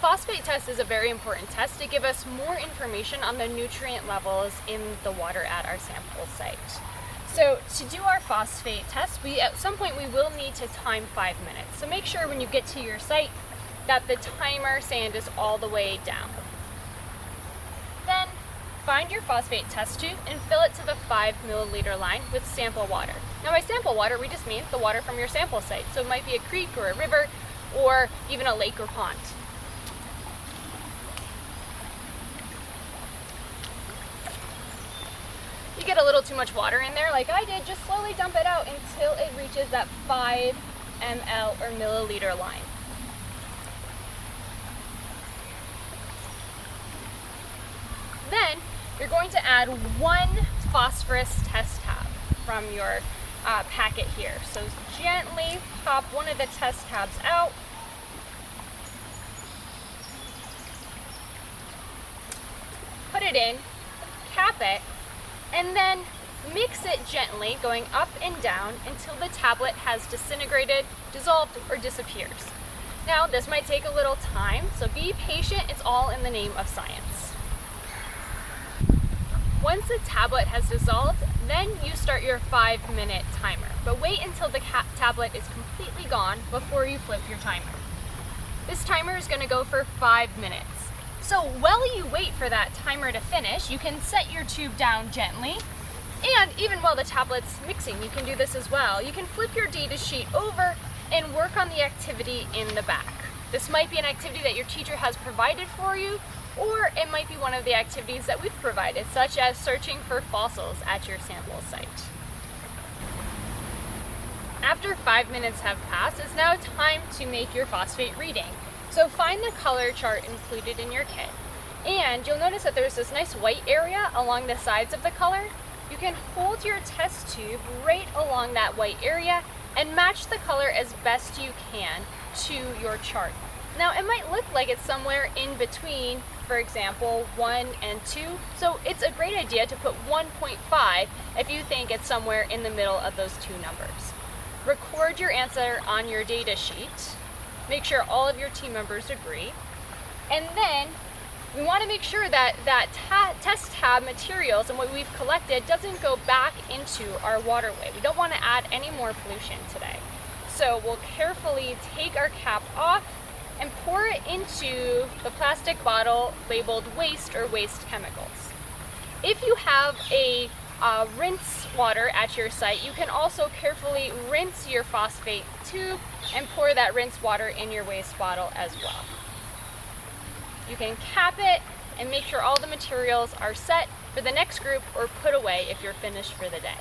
phosphate test is a very important test to give us more information on the nutrient levels in the water at our sample site. So to do our phosphate test, at some point we will need to time 5 minutes. So make sure when you get to your site that the timer sand is all the way down. Then find your phosphate test tube and fill it to the 5 milliliter line with sample water. Now by sample water, we just mean the water from your sample site. So it might be a creek or a river or even a lake or pond. You get a little too much water in there like I did, just slowly dump it out until it reaches that 5 ml or milliliter line. Then you're going to add 1 phosphorus test tab from your packet here. So gently pop one of the test tabs out. Put it in, cap it, and then mix it gently, going up and down until the tablet has disintegrated, dissolved, or disappears. Now, this might take a little time, so be patient. It's all in the name of science. Once the tablet has dissolved, then you start your 5-minute timer. But wait until the tablet is completely gone before you flip your timer. This timer is going to go for 5 minutes. So while you wait for that timer to finish, you can set your tube down gently. And even while the tablet's mixing, you can do this as well. You can flip your data sheet over and work on the activity in the back. This might be an activity that your teacher has provided for you, or it might be one of the activities that we've provided, such as searching for fossils at your sample site. After 5 minutes have passed, it's now time to make your phosphate reading. So find the color chart included in your kit, and you'll notice that there's this nice white area along the sides of the color. You can hold your test tube right along that white area and match the color as best you can to your chart. Now it might look like it's somewhere in between, for example, 1 and 2, so it's a great idea to put 1.5 if you think it's somewhere in the middle of those two numbers. Record your answer on your data sheet. Make sure all of your team members agree. And then we want to make sure that test tab materials and what we've collected doesn't go back into our waterway. We don't want to add any more pollution today. So we'll carefully take our cap off and pour it into the plastic bottle labeled waste or waste chemicals. If you have a rinse water at your site, you can also carefully rinse your phosphate tube and pour that rinse water in your waste bottle as well. You can cap it and make sure all the materials are set for the next group or put away if you're finished for the day.